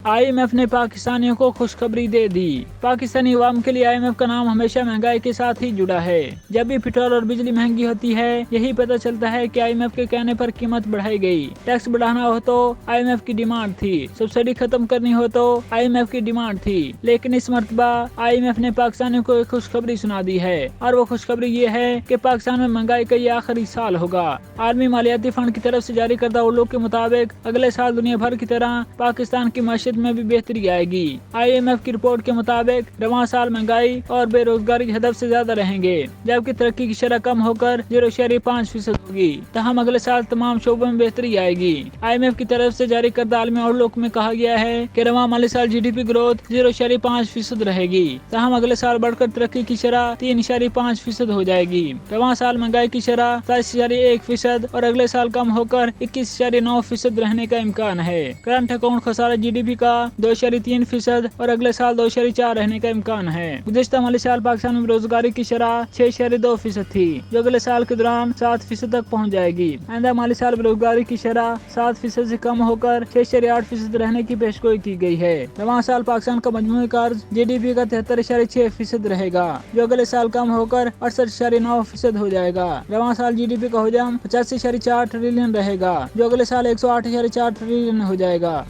IMF نے پاکستانیوں کو خوشخبری دے دی۔ پاکستانی عوام کے لیے IMF کا نام ہمیشہ مہنگائی کے ساتھ ہی جڑا ہے۔ جب بھی پٹرول اور بجلی مہنگی ہوتی ہے، یہی پتہ چلتا ہے کہ IMF کے کہنے پر قیمت بڑھائی گئی۔ ٹیکس بڑھانا ہو تو IMF کی ڈیمانڈ تھی، سبسڈی ختم کرنی ہو تو IMF کی ڈیمانڈ تھی، لیکن اس مرتبہ IMF نے پاکستانیوں کو ایک خوشخبری سنا دی ہے، اور وہ خوشخبری یہ ہے کہ پاکستان میں مہنگائی کا یہ آخری سال ہوگا۔ عالمی مالیاتی فنڈ کی طرف سے جاری کردہ اولوگ کے مطابق اگلے سال دنیا بھر کی طرح پاکستان کی معیشت میں بھی بہتری آئے گی۔ IMF کی رپورٹ کے مطابق رواں سال مہنگائی اور بے روزگاری ہدف سے زیادہ رہیں گے، جبکہ ترقی کی شرح کم ہو کر 0.5% ہوگی۔ تاہم اگلے سال تمام شعبوں میں بہتری آئے گی۔ IMF کی طرف سے جاری کردہ عالمی آؤٹ میں کہا گیا ہے کہ رواں مالی سال GDP گروتھ 0.5% رہے گی، تاہم اگلے سال بڑھ کر ترقی کی شرح 3.5% ہو جائے گی۔ رواں سال مہنگائی کی شرح 27.1% اور اگلے سال کم ہو کر 21.9% رہنے کا امکان ہے۔ کرنٹ اکاؤنٹ خسارہ GDP کا 2.3% اور اگلے سال 2.4 رہنے کا امکان ہے۔ گزشتہ مالی سال پاکستان میں بے روزگاری کی شرح 6.2% تھی، جو اگلے سال کے دوران 7% تک پہنچ جائے گی۔ آئندہ مالی سال بے روزگاری کی شرح 7% سے کم ہو کر 6.8% رہنے کی پیشگوئی کی گئی ہے۔ رواں سال پاکستان کا مجموعی قرض GDP کا 73.6% رہے گا، جو اگلے سال کم ہو کر 68.9% ہو جائے گا۔ رواں سال GDP کا حجم 85.4 ٹریلین رہے گا، جو اگلے سال 108.4 ٹریلین ہو جائے گا۔